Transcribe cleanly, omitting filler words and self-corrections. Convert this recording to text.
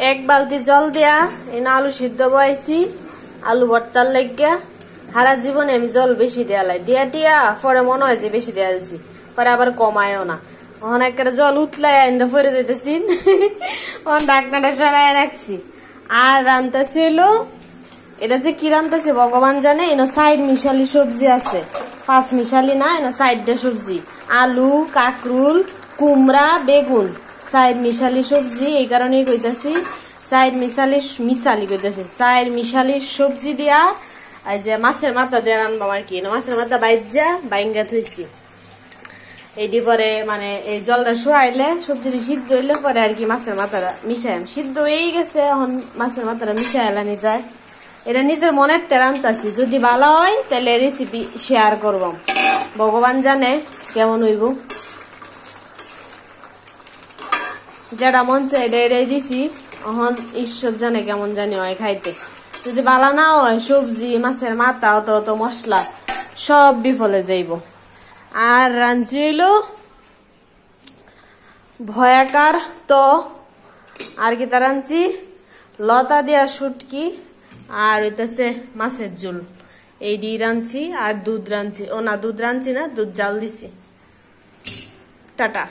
এক বালতি জল দিয়া এনে আলু সিদ্ধ বয়াইছি আলু ভর্তার লাগিয়া। সারা জীবনে আমি জল বেশি দেয়া লাই দিয়া টিয়া পরে মনে হয় যে বেশি দেয়া দিচ্ছি, পরে আবার কমায়ও না। ওখান একটা জল উতলাই আইন্দা পরে যেতেছি ঢাকনাটা সরাই রাখছি। আর রান্তাছি হলো এটা যে কি রান্তাছে ভগবান জানে। এনে সাইড মিশালি সবজি আছে, 5 মিশালি না, এনে সাইডটা সবজি আলু কাকরুল কুমড়া বেগুন সাইড মিশালি সবজি। এই কারণেই কইতাছি সাইড মিশালি কইতাছি সাইড মিশালি সবজি দিয়া এই যে মাছের মাথা দিয়ে রান্না আর কি। মাছের মাথা বাইঙ্গা থইছি। এইটি পরে মানে এই জলটা শুয়াইলে সবজিটা সিদ্ধ হইলে পরে আর কি মাছের মাথাটা মিশাই সিদ্ধ হয়ে গেছে। এখন মাছের মাথাটা মিশাই এলানি যায়। এটা নিজের মনের রান্তাছি, যদি ভালো হয় তাহলে রেসিপি শেয়ার করব। ভগবান জানে কেমন হইব, যেটা মন চাই এটাই দিছি। এখন ঈশ্বর জানে কেমন জানি হয় খাইতে। যদি ভালো না হয় সবজি মাছের মাথা অত মশলা সব বিফলে যাইব। আর রাঞ্চি হইলো ভয়াকার তো আর কি তা রাঞ্চি লতা দিয়া শুটকি আর হইতেছে মাছের ঝোল। এই ডি রাঞ্চি আর দুধ রাঞ্চি, ও না দুধ রাঞ্চি না, দুধ জাল দিছি। টাটা।